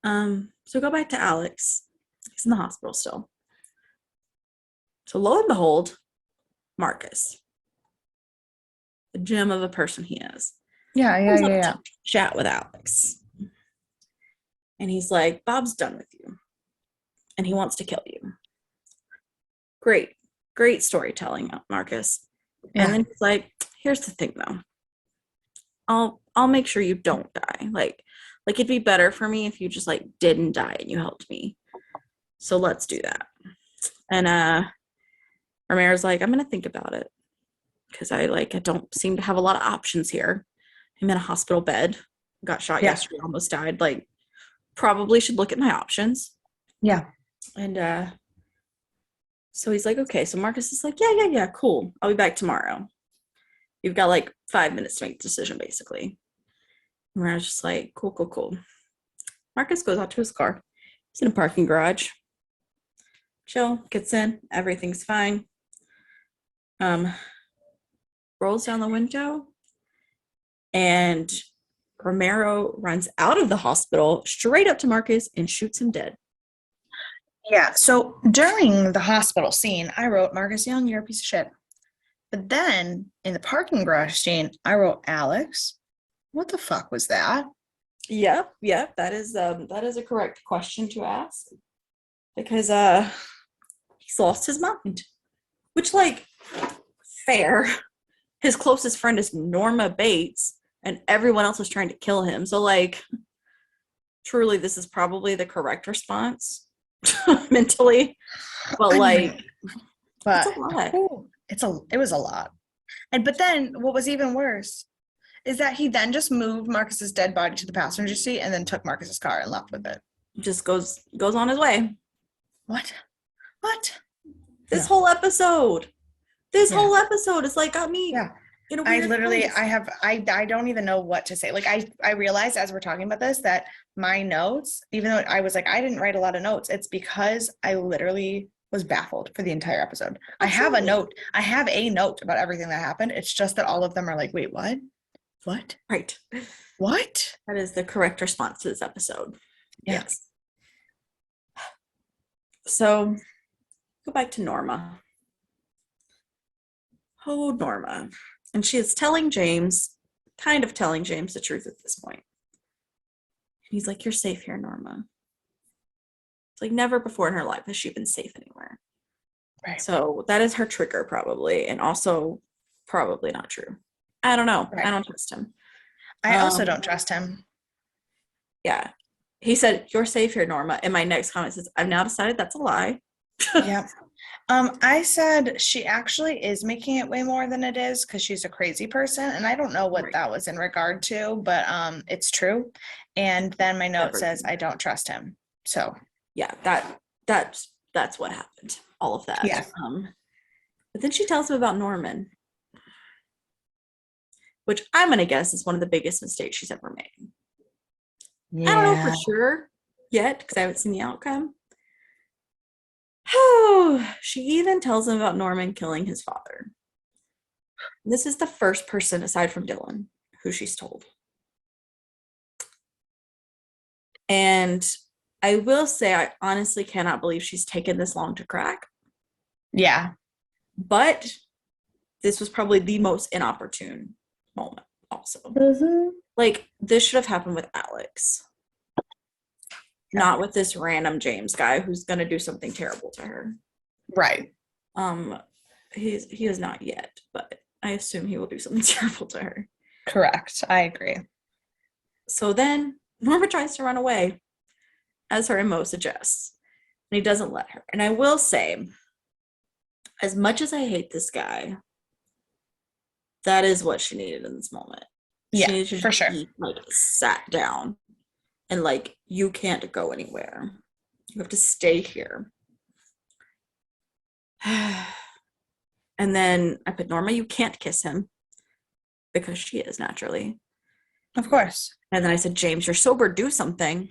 So go back to Alex. He's in the hospital still. So lo and behold, Marcus, the gem of a person he is, Yeah. comes up to chat with Alex. And he's like, Bob's done with you. And he wants to kill you. Great storytelling, Marcus. Yeah. And then he's like, here's the thing though. I'll make sure you don't die. Like it'd be better for me if you just like didn't die and you helped me. So let's do that. And Romero's like, I'm gonna think about it. Because I don't seem to have a lot of options here. I'm in a hospital bed, got shot yesterday, almost died. Like, probably should look at my options. Yeah. And so he's like, okay. So Marcus is like, yeah, cool. I'll be back tomorrow. You've got like 5 minutes to make the decision, basically. And I was just like, cool. Marcus goes out to his car. He's in a parking garage. Chill, gets in, everything's fine. Rolls down the window, and Romero runs out of the hospital straight up to Marcus and shoots him dead. Yeah. So during the hospital scene, I wrote Marcus Young, you're a piece of shit. But then in the parking garage scene, I wrote Alex. What the fuck was that? Yep. That is a correct question to ask. Because he's lost his mind. Which, like, fair. His closest friend is Norma Bates, and everyone else was trying to kill him. So, like, truly, this is probably the correct response mentally. But, like, but it's a lot. It was a lot. But then what was even worse is that he then just moved Marcus's dead body to the passenger seat and then took Marcus's car and left with it. Just goes on his way. What? This whole episode is like got me. Yeah. In a weird place. I don't even know what to say. Like I realized as we're talking about this that my notes, even though I was like, I didn't write a lot of notes, it's because I literally was baffled for the entire episode. Absolutely. I have a note about everything that happened. It's just that all of them are like, wait, what? Right. What? That is the correct response to this episode. Yeah. Yes. So go back to Norma. Oh, Norma. And she is telling James the truth at this point. And he's like, you're safe here, Norma. It's like never before in her life has she been safe anywhere. Right. So that is her trigger, probably. And also probably not true. I don't know. Right. I don't trust him. I also don't trust him. Yeah. He said, you're safe here, Norma. And my next comment says, I've now decided that's a lie. Yeah. I said she actually is making it way more than it is because she's a crazy person. And I don't know what that was in regard to, but it's true. And then my note says, I don't trust him. So yeah, that's what happened. All of that. Yeah. But then she tells him about Norman, which I'm gonna guess is one of the biggest mistakes she's ever made. Yeah. I don't know for sure yet because I haven't seen the outcome. Oh, she even tells him about Norman killing his father. This is the first person aside from Dylan who she's told. And I will say, I honestly cannot believe she's taken this long to crack. Yeah. But this was probably the most inopportune moment also. Mm-hmm. Like, this should have happened with Alex. not with this random James guy who's gonna do something terrible to her. Right. He is not yet, but I assume he will do something terrible to her. Correct. I agree. So then Norma tries to run away, as her MO suggests, and he doesn't let her. And I will say, as much as I hate this guy, that is what she needed in this moment. Yeah, she needed to for sure. be, like, sat down and like, you can't go anywhere. You have to stay here. And then I put, Norma, you can't kiss him, because she is naturally. Of course. And then I said, James, you're sober, do something.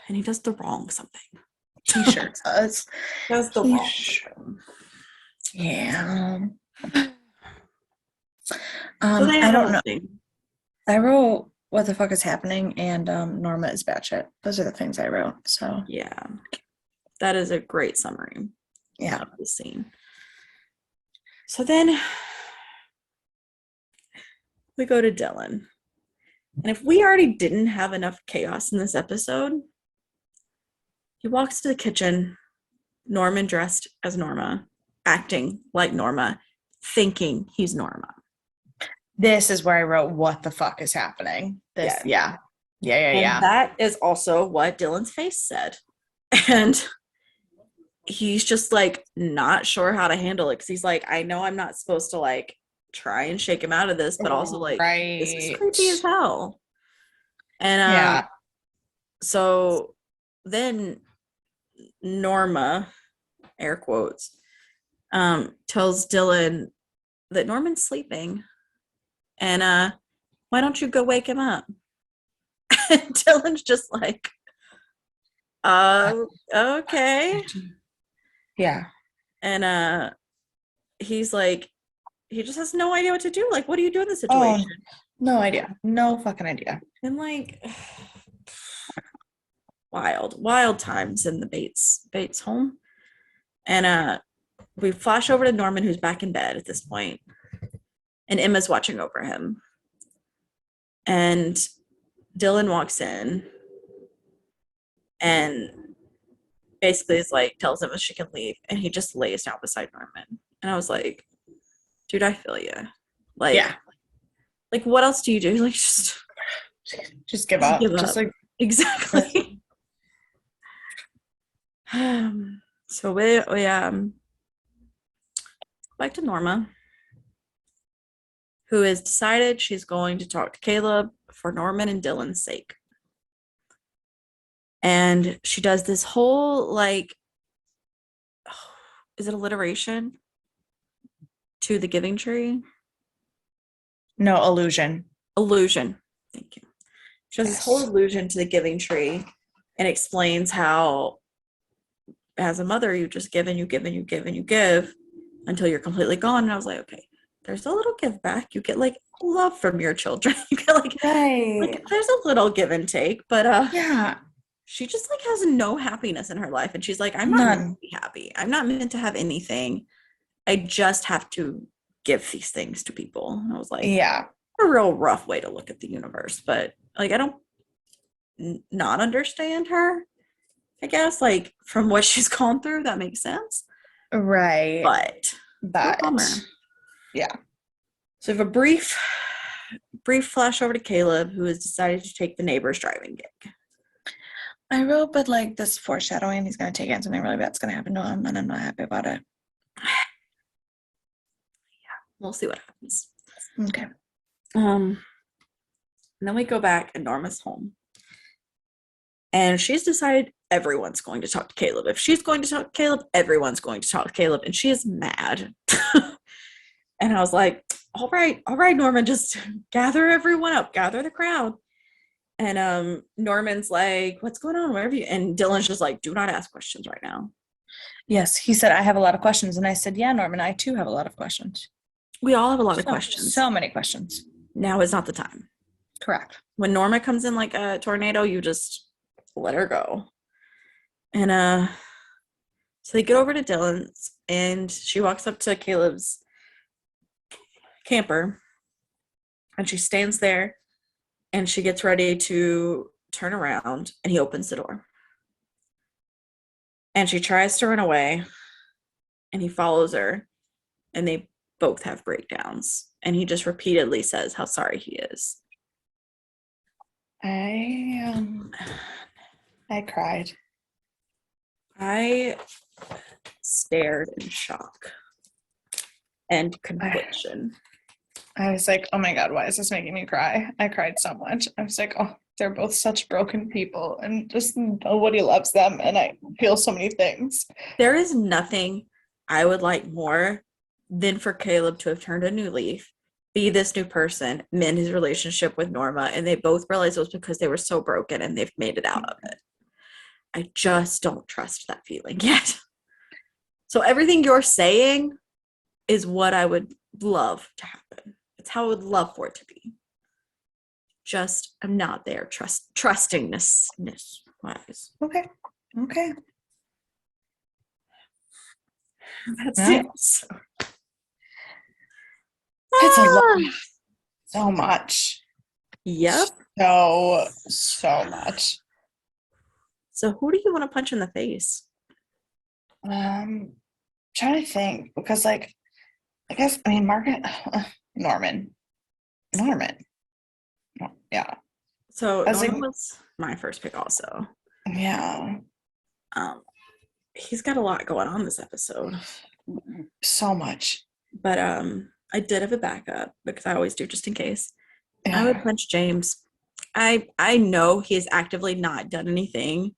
And he does the wrong something. He sure does. Does the wrong something. Yeah. So I don't know. thing. I wrote what the fuck is happening, and Norma is batshit. Those are the things I wrote. So yeah, that is a great summary. Yeah. Of the scene. So then we go to Dylan. And if we already didn't have enough chaos in this episode, he walks to the kitchen, Norman dressed as Norma, acting like Norma, thinking he's Norma. This is where I wrote, what the fuck is happening? Yeah. And that is also what Dylan's face said. And he's just like not sure how to handle it, because he's like, I know I'm not supposed to like try and shake him out of this, but also like, this is creepy as hell. And so then Norma, air quotes, tells Dylan that Norman's sleeping, and why don't you go wake him up? And Dylan's just like, okay. Yeah. And he's like, he just has no idea what to do. Like, what do you do in this situation? No idea. No fucking idea. And like, wild times in the Bates home. And we flash over to Norman, who's back in bed at this point, and Emma's watching over him. And Dylan walks in and basically is like, tells him if she can leave, and he just lays down beside Norman. And I was like, dude, I feel you. Like, yeah. Like, what else do you do? Like, just give up. Just like, exactly. So we back to Norma, who has decided she's going to talk to Caleb for Norman and Dylan's sake. And she does this whole, like, is it alliteration to the Giving Tree? No, allusion. Thank you. She does this whole allusion to the Giving Tree and explains how, as a mother, you just give and you give and you give and you give until you're completely gone. And I was like, okay, there's a little give back. You get like love from your children. You get like, like there's a little give and take, but yeah, she just like has no happiness in her life. And she's like, I'm not meant to be happy. I'm not meant to have anything. I just have to give these things to people. And I was like, yeah, a real rough way to look at the universe, but like, I don't not understand her, I guess, like from what she's gone through, that makes sense. Right. But yeah. So we have a brief flash over to Caleb, who has decided to take the neighbor's driving gig. I wrote, but like this foreshadowing, he's going to take it and something really bad's going to happen to him, and I'm not happy about it. Yeah, we'll see what happens. Okay. And then we go back in Norma's home, and she's decided everyone's going to talk to Caleb. If she's going to talk to Caleb, everyone's going to talk to Caleb, and she is mad. And I was like, all right, Norman, just gather everyone up, gather the crowd. And Norman's like, what's going on? Where have you? And Dylan's just like, do not ask questions right now. Yes, he said, I have a lot of questions. And I said, yeah, Norman, I too have a lot of questions. We all have a lot of questions. So many questions. Now is not the time. Correct. When Norma comes in like a tornado, you just let her go. And so they get over to Dylan's, and she walks up to Caleb's camper, and she stands there, and she gets ready to turn around and he opens the door. And she tries to run away and he follows her and they both have breakdowns. And he just repeatedly says how sorry he is. I cried. I stared in shock and confliction. I was like, oh my God, why is this making me cry? I cried so much. I was like, oh, they're both such broken people and just nobody loves them. And I feel so many things. There is nothing I would like more than for Caleb to have turned a new leaf, be this new person, mend his relationship with Norma, and they both realized it was because they were so broken and they've made it out of it. I just don't trust that feeling yet. So everything you're saying is what I would love to happen. It's how I would love for it to be. Just I'm not there trustingness wise. Okay. That's Yeah. it. It's a lot. So much. Yep. So much. So who do you want to punch in the face? Trying to think because like I guess I mean Margaret Norman. Yeah. So Norman like, was my first pick also. Yeah. He's got a lot going on this episode. So much. But I did have a backup because I always do just in case. Yeah. I would punch James. I know he has actively not done anything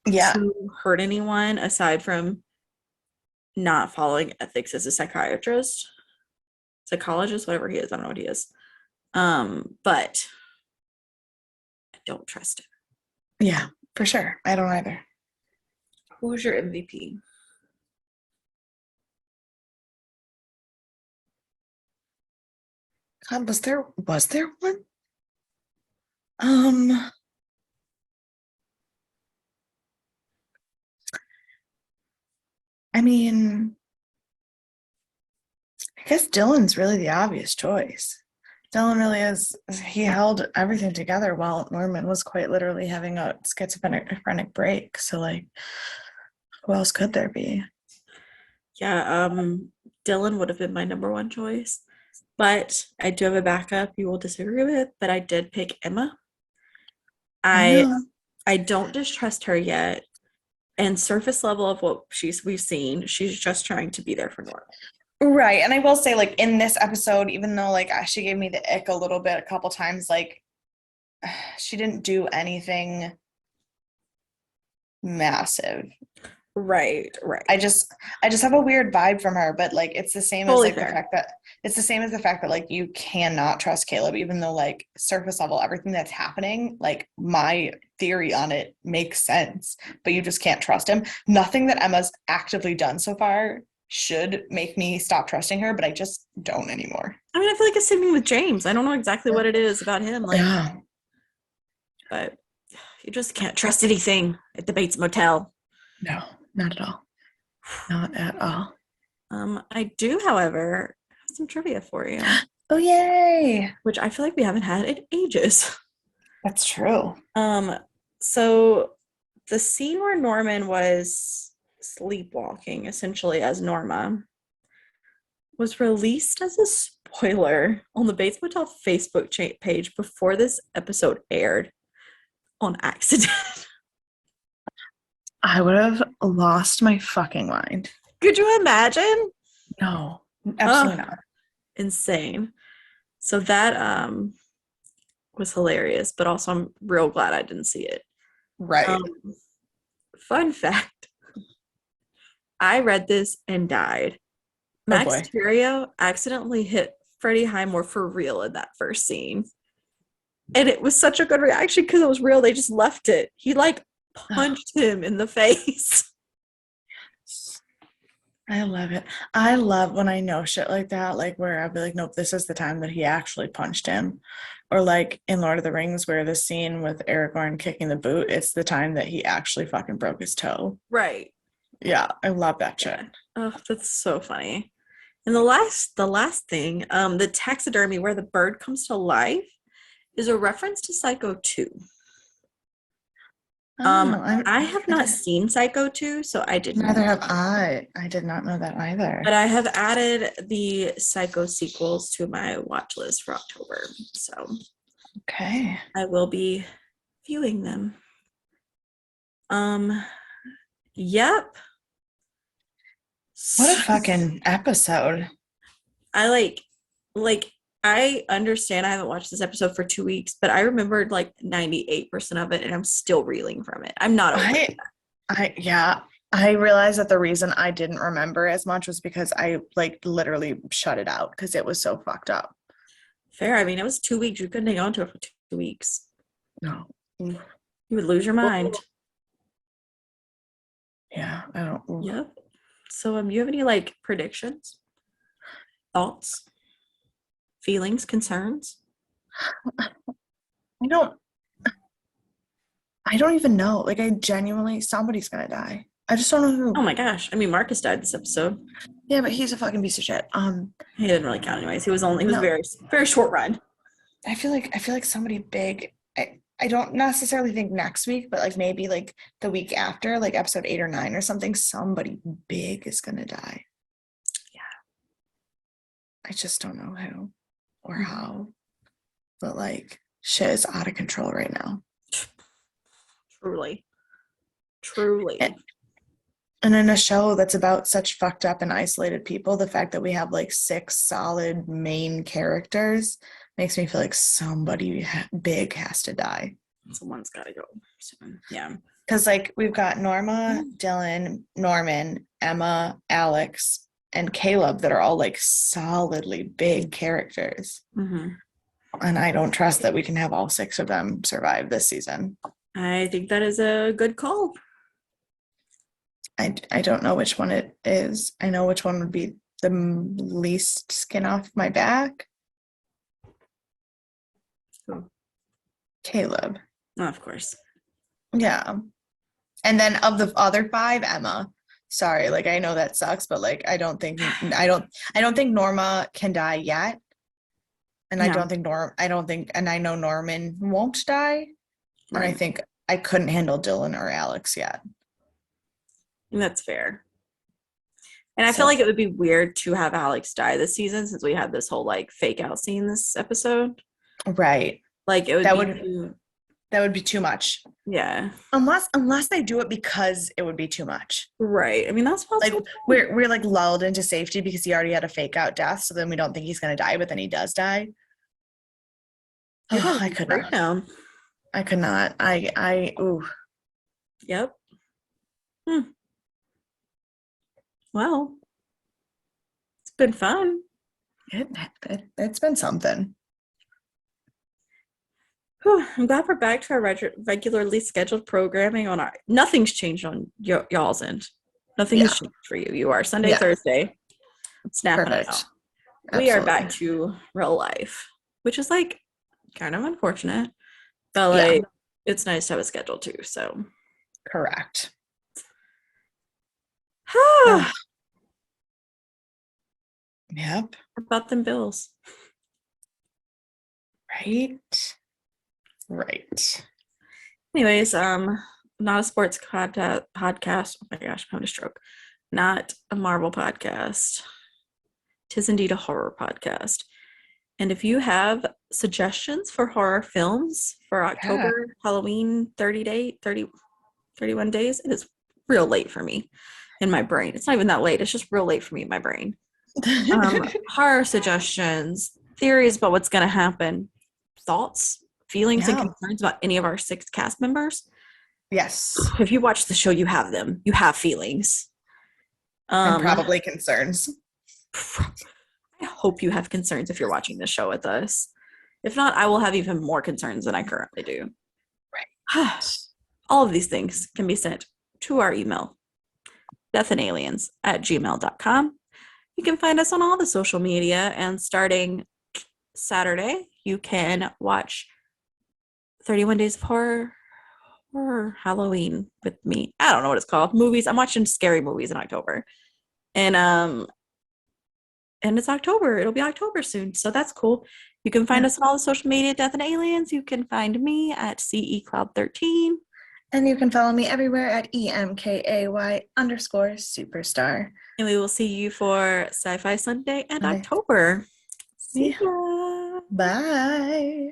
to hurt anyone aside from not following ethics as a psychologist, whatever he is. I don't know what he is. But I don't trust him. Yeah, for sure. I don't either. Who's your MVP? God, was there one? I mean, I guess Dylan's really the obvious choice. Dylan really is. He held everything together while Norman was quite literally having a schizophrenic break. So, like, who else could there be? Yeah, Dylan would have been my number one choice. But I do have a backup you will disagree with, but I did pick Emma. I don't distrust her yet. And surface level of what we've seen, she's just trying to be there for Norma. Right. And I will say, like, in this episode, even though like she gave me the ick a little bit a couple times, like she didn't do anything massive. Right. I just have a weird vibe from her, but like it's the same Totally as like fair. the fact that like you cannot trust Caleb, even though like surface level everything that's happening, like my theory on it makes sense, but you just can't trust him. Nothing that Emma's actively done so far should make me stop trusting her, but I just don't anymore. I mean, I feel like it's same thing with James. I don't know exactly what it is about him, like, but you just can't trust anything at the Bates Motel. No, not at all. Not at all. I do, however, have some trivia for you. Oh, yay! Which I feel like we haven't had in ages. That's true. So the scene where Norman was sleepwalking, essentially as Norma, was released as a spoiler on the Bates Motel Facebook page before this episode aired on accident. I would have lost my fucking mind. Could you imagine? No, absolutely not. Insane. So that was hilarious, but also I'm real glad I didn't see it. Right. Fun fact. I read this and died. Max Terrio accidentally hit Freddie Highmore for real in that first scene. And it was such a good reaction because it was real. They just left it. He like punched him in the face. I love it. I love when I know shit like that, like where I'll be like, nope, this is the time that he actually punched him. Or like in Lord of the Rings, where the scene with Aragorn kicking the boot, it's the time that he actually fucking broke his toe. Right. Yeah, I love that shit. Oh, that's so funny. And the last thing, the taxidermy where the bird comes to life is a reference to Psycho 2. I have not seen Psycho 2, so I didn't. Neither have I. I did not know that either. But I have added the Psycho sequels to my watch list for October. So okay. I will be viewing them. Yep. What a fucking episode. I I understand I haven't watched this episode for 2 weeks, but I remembered like 98% of it and I'm still reeling from it. I'm not over it. I realized that the reason I didn't remember as much was because I like literally shut it out because it was so fucked up. Fair. I mean, it was 2 weeks. You couldn't hang on to it for 2 weeks. No. You would lose your mind. Yeah, I don't. Yep. So, you have any like predictions, thoughts, feelings, concerns? I don't even know. Like, I genuinely, somebody's gonna die. I just don't know who. Oh my gosh. I mean, Marcus died this episode. Yeah, but he's a fucking piece of shit. He didn't really count anyways. He was very, very short run. I feel like somebody big. I don't necessarily think next week, but like maybe like the week after, like episode 8 or 9 or something, somebody big is gonna die. Yeah. I just don't know who or how. But like shit is out of control right now. Truly. And in a show that's about such fucked up and isolated people, the fact that we have like 6 solid main characters makes me feel like somebody big has to die. Someone's got to go soon. Yeah. Because like we've got Norma, Dylan, Norman, Emma, Alex, and Caleb that are all like solidly big characters. Mm-hmm. And I don't trust that we can have all 6 of them survive this season. I think that is a good call. I don't know which one it is. I know which one would be the least skin off my back. Who? Caleb. Oh, of course. Yeah. And then of the other 5, Emma. Sorry, like I know that sucks, but like I don't think Norma can die yet. And no. I know Norman won't die. Right. And I think I couldn't handle Dylan or Alex yet. And that's fair. And I feel like it would be weird to have Alex die this season since we had this whole like fake out scene this episode. Right. Like it would that would be too much. Yeah. Unless they do it because it would be too much. Right. I mean, that's possible. Like we're like lulled into safety because he already had a fake out death, so then we don't think he's gonna die, but then he does die. Oh, I could not. Down. I could not. Ooh. Yep. Well, it's been fun. It's been something. Whew, I'm glad we're back to our regularly scheduled programming on our. Nothing's changed on y'all's end. Nothing has changed for you. You are Sunday, Thursday. Snapping it out. We are back to real life, which is like kind of unfortunate, but like it's nice to have a schedule too. So correct. Yep. About them bills. Right. Anyways, not a sports podcast. Oh my gosh, I'm having a stroke. Not a Marvel podcast. 'Tis indeed a horror podcast. And if you have suggestions for horror films for October, Halloween, 31 days, it is real late for me in my brain. It's not even that late. It's just real late for me in my brain. Horror suggestions, theories about what's going to happen, thoughts, feelings, and concerns about any of our 6 cast members. Yes. If you watch the show, you have them. You have feelings. And probably concerns. I hope you have concerns if you're watching this show with us. If not, I will have even more concerns than I currently do. Right. All of these things can be sent to our email, deathandaliens@gmail.com. You can find us on all the social media, and starting Saturday, you can watch 31 Days of Horror or Halloween with me. I don't know what it's called. Movies. I'm watching scary movies in October. And it's October. It'll be October soon. So that's cool. You can find us on all the social media, Death and Aliens. You can find me at CE Cloud 13. And you can follow me everywhere at EMKAY_superstar. And we will see you for Sci-Fi Sunday in Sunday. October. See Yeah. ya. Bye.